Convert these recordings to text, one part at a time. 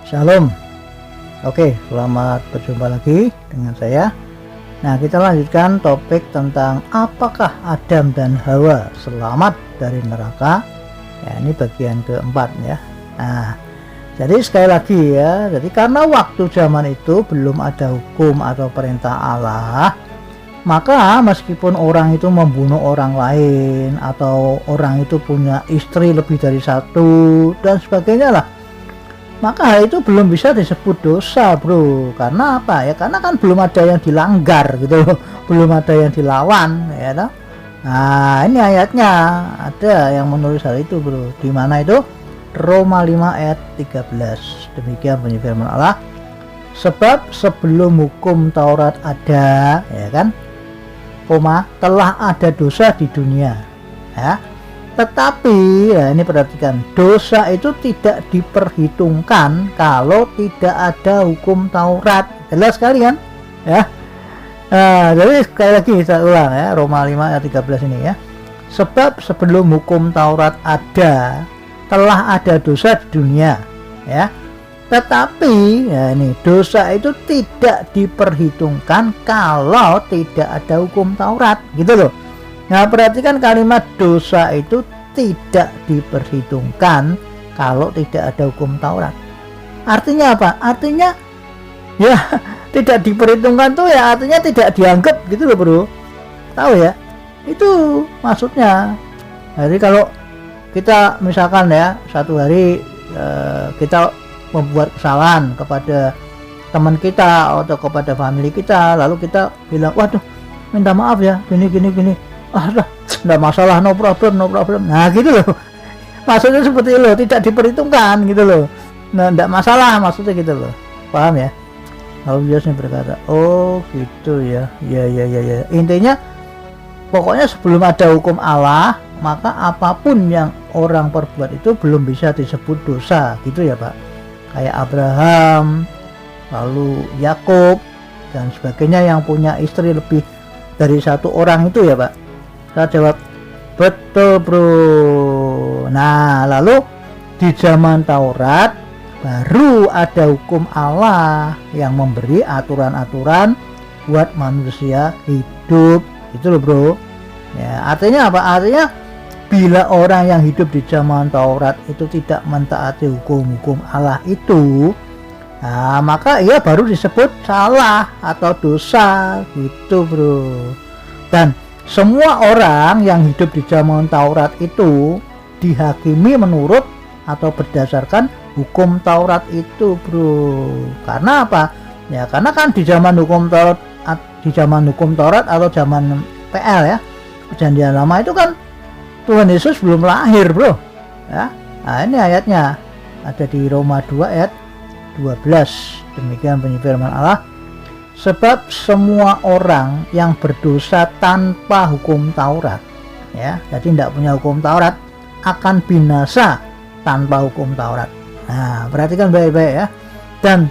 Shalom. Oke, selamat berjumpa lagi dengan saya. Nah, kita lanjutkan topik tentang apakah Adam dan Hawa selamat dari neraka. Ya, ini bagian keempat ya. Nah, jadi sekali lagi ya, jadi karena waktu zaman itu belum ada hukum atau perintah Allah, maka meskipun orang itu membunuh orang lain atau orang itu punya istri lebih dari satu dan sebagainya lah, maka hal itu belum bisa disebut dosa, bro. Karena apa ya? Karena kan belum ada yang dilanggar gitu loh, belum ada yang dilawan ya toh? Nah, ini ayatnya ada yang menulis hal itu, bro. Di mana itu? Roma 5 ayat 13. Demikian bunyi firman Allah. Sebab sebelum hukum Taurat ada, ya kan? Telah ada dosa di dunia. Ya. Tetapi, ya ini perhatikan, dosa itu tidak diperhitungkan kalau tidak ada hukum Taurat. Jelas sekali kan? Ya. Nah, jadi sekali lagi saya ulang ya, Roma 5 ayat 13 ini ya. Sebab sebelum hukum Taurat ada, telah ada dosa di dunia. Ya. Tetapi, ya ini, dosa itu tidak diperhitungkan kalau tidak ada hukum Taurat. Gitu loh. Nah, perhatikan kalimat dosa itu tidak diperhitungkan kalau tidak ada hukum Taurat. Artinya apa? Artinya ya tidak diperhitungkan tuh ya artinya tidak dianggap gitu loh, bro. Tahu ya? Itu maksudnya. Jadi kalau kita misalkan ya satu hari kita membuat kesalahan kepada teman kita atau kepada family kita, lalu kita bilang, waduh, minta maaf ya, gini nggak masalah, no problem. Nah gitu loh, maksudnya seperti itu loh, tidak diperhitungkan gitu loh. Nah, nggak masalah maksudnya gitu loh, paham ya? Lalu Yesus berkata, oh gitu ya, ya. Intinya pokoknya sebelum ada hukum Allah, maka apapun yang orang perbuat itu belum bisa disebut dosa, gitu ya Pak. Kayak Abraham, lalu Yakub dan sebagainya yang punya istri lebih dari satu orang itu ya Pak. Saya jawab, betul bro. Nah, lalu di zaman Taurat baru ada hukum Allah yang memberi aturan-aturan buat manusia hidup. Itu loh bro. Ya, artinya apa? Artinya bila orang yang hidup di zaman Taurat itu tidak mentaati hukum-hukum Allah itu, nah, maka ia baru disebut salah atau dosa gitu bro. Dan semua orang yang hidup di zaman Taurat itu dihakimi menurut atau berdasarkan hukum Taurat itu, bro. Karena apa? Ya karena kan di zaman hukum Taurat atau zaman PL ya, Perjanjian Lama itu kan Tuhan Yesus belum lahir, bro. Ya. Nah, ini ayatnya ada di Roma 2 ayat 12. Demikian bunyi firman Allah. Sebab semua orang yang berdosa tanpa hukum Taurat, ya, jadi tidak punya hukum Taurat, akan binasa tanpa hukum Taurat. Nah, perhatikan baik-baik ya. Dan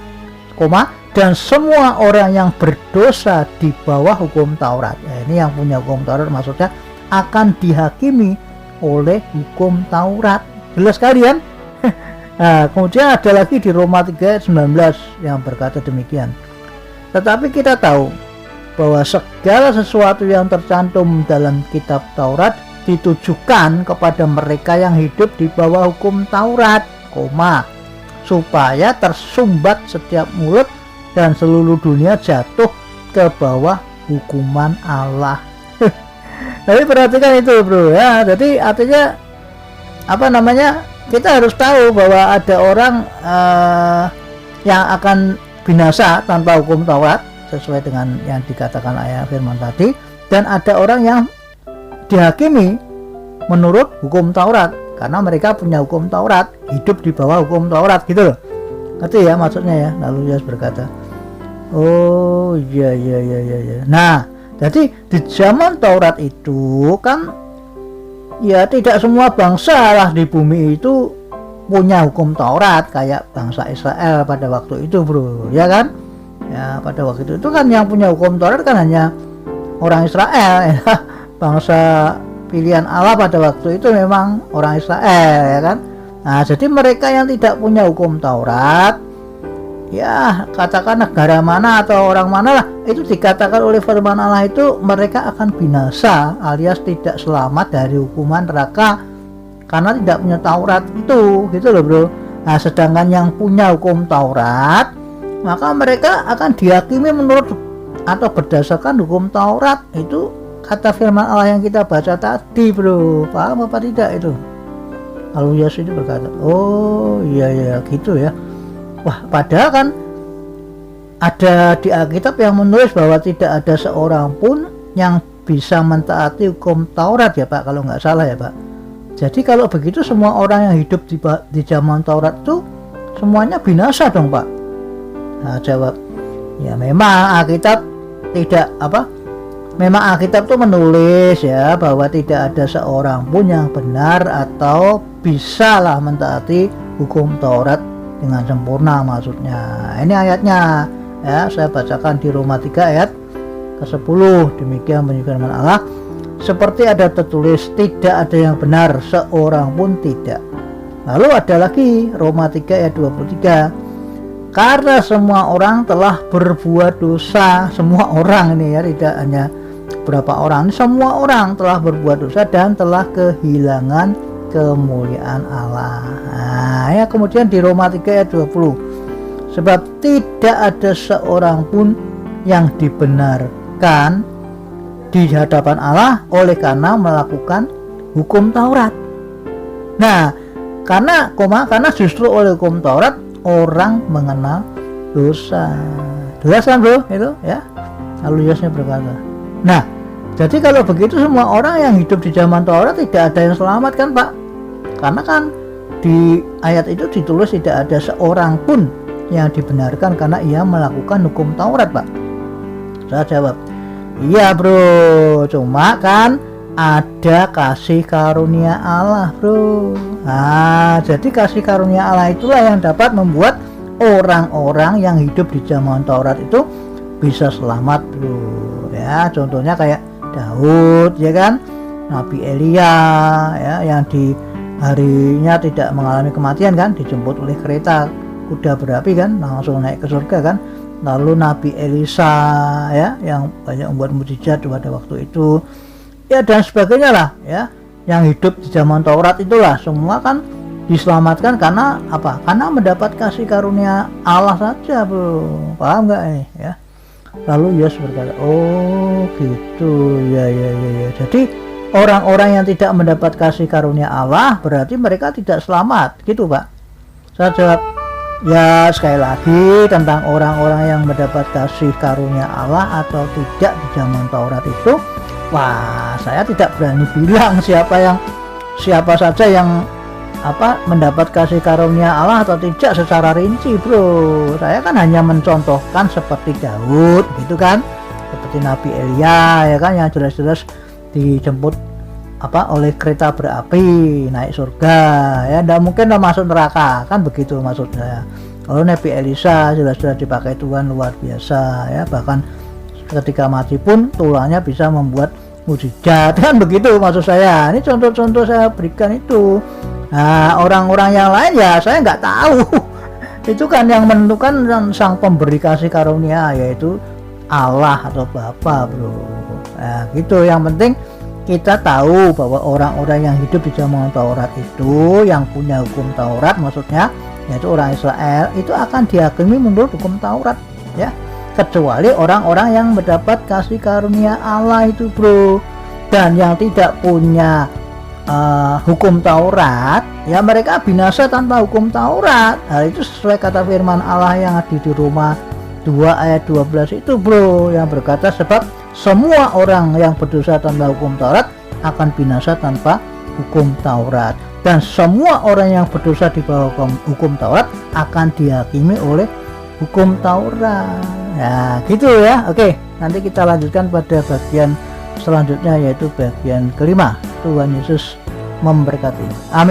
semua orang yang berdosa di bawah hukum Taurat, ya, ini yang punya hukum Taurat maksudnya akan dihakimi oleh hukum Taurat. Jelas kalian? Nah, kemudian ada lagi di Roma 3 ayat 19 yang berkata demikian. Tetapi kita tahu bahwa segala sesuatu yang tercantum dalam kitab Taurat ditujukan kepada mereka yang hidup di bawah hukum Taurat, supaya tersumbat setiap mulut dan seluruh dunia jatuh ke bawah hukuman Allah. Jadi perhatikan itu bro ya. Jadi artinya apa namanya? Kita harus tahu bahwa ada orang yang akan binasa tanpa hukum Taurat sesuai dengan yang dikatakan ayat firman tadi, dan ada orang yang dihakimi menurut hukum Taurat karena mereka punya hukum Taurat, hidup di bawah hukum Taurat gitu loh. Ngerti ya maksudnya ya? Lalu Yesus berkata, oh iya. Nah, jadi di zaman Taurat itu kan ya tidak semua bangsa lah di bumi itu punya hukum Taurat kayak bangsa Israel pada waktu itu, bro, ya kan? Ya pada waktu itu kan yang punya hukum Taurat kan hanya orang Israel, ya. Bangsa pilihan Allah pada waktu itu memang orang Israel, ya kan? Nah, jadi mereka yang tidak punya hukum Taurat ya katakan negara mana atau orang mana lah, itu dikatakan oleh firman Allah itu mereka akan binasa alias tidak selamat dari hukuman neraka karena tidak punya Taurat itu, gitu loh bro. Nah sedangkan yang punya hukum Taurat, maka mereka akan dihakimi menurut atau berdasarkan hukum Taurat. Itu kata firman Allah yang kita baca tadi bro, paham apa tidak itu? Lalu Yesus itu berkata, oh iya gitu ya. Wah padahal kan ada di Alkitab yang menulis bahwa tidak ada seorang pun yang bisa mentaati hukum Taurat ya Pak, kalau nggak salah ya Pak. Jadi kalau begitu semua orang yang hidup di zaman Taurat itu semuanya binasa dong Pak. Nah jawab, ya memang Alkitab tidak memang Alkitab itu menulis ya bahwa tidak ada seorang pun yang benar atau bisalah mentaati hukum Taurat dengan sempurna maksudnya. Ini ayatnya ya, saya bacakan di Roma 3 ayat ke-10. Demikian bunyi firman Allah. Seperti ada tertulis, tidak ada yang benar seorang pun tidak. Lalu ada lagi Roma 3 ayat 23. Karena semua orang telah berbuat dosa. Semua orang ini ya, tidak hanya berapa orang, semua orang telah berbuat dosa dan telah kehilangan kemuliaan Allah. Nah ya, kemudian di Roma 3 ayat 20. Sebab tidak ada seorang pun yang dibenarkan di hadapan Allah oleh karena melakukan hukum Taurat. Nah, karena justru oleh hukum Taurat orang mengenal dosa. Jelas kan bro itu ya? Lalu Yesus berkata. Nah, jadi kalau begitu semua orang yang hidup di zaman Taurat tidak ada yang selamat kan Pak? Karena kan di ayat itu ditulis tidak ada seorang pun yang dibenarkan karena ia melakukan hukum Taurat Pak. Saya jawab, iya bro, cuma kan ada kasih karunia Allah bro. Nah jadi kasih karunia Allah itulah yang dapat membuat orang-orang yang hidup di zaman Taurat itu bisa selamat bro. Ya contohnya kayak Daud ya kan, Nabi Elia ya, yang di harinya tidak mengalami kematian kan, dijemput oleh kereta kuda berapi kan, langsung naik ke surga kan. Lalu Nabi Elisa ya, yang banyak membuat mukjizat pada waktu itu ya, dan sebagainya lah ya, yang hidup di zaman Taurat itulah semua kan diselamatkan karena apa? Karena mendapat kasih karunia Allah saja bro. Paham nggak ini ya? Lalu Yesus berkata, oh gitu ya. Jadi orang-orang yang tidak mendapat kasih karunia Allah berarti mereka tidak selamat gitu Pak. Saya jawab, ya sekali lagi tentang orang-orang yang mendapat kasih karunia Allah atau tidak di zaman Taurat itu, wah saya tidak berani bilang siapa saja yang mendapat kasih karunia Allah atau tidak secara rinci bro. Saya kan hanya mencontohkan seperti Daud gitu kan, seperti Nabi Elia ya kan, yang jelas-jelas dijemput oleh kereta berapi naik surga ya, tidak mungkin masuk neraka kan, begitu maksud saya. Kalau Nabi Elisa jelas-jelas dipakai Tuhan luar biasa ya, bahkan ketika mati pun tulangnya bisa membuat mukjizat kan, begitu maksud saya. Ini contoh-contoh saya berikan itu. Nah orang-orang yang lain ya saya nggak tahu. Itu kan yang menentukan sang pemberi kasih karunia, yaitu Allah atau Bapa bro. Nah gitu, yang penting kita tahu bahwa orang-orang yang hidup di zaman Taurat itu, yang punya hukum Taurat maksudnya, yaitu orang Israel, itu akan dihakimi menurut hukum Taurat ya, kecuali orang-orang yang mendapat kasih karunia Allah itu bro. Dan yang tidak punya hukum Taurat ya, mereka binasa tanpa hukum Taurat. Hal itu sesuai kata firman Allah yang ada di Roma 2 ayat 12 itu bro, yang berkata, sebab semua orang yang berdosa tanpa hukum Taurat akan binasa tanpa hukum Taurat, dan semua orang yang berdosa di bawah hukum Taurat akan dihakimi oleh hukum Taurat. Ya gitu ya. Oke, nanti kita lanjutkan pada bagian selanjutnya, yaitu bagian kelima. Tuhan Yesus memberkati. Amin.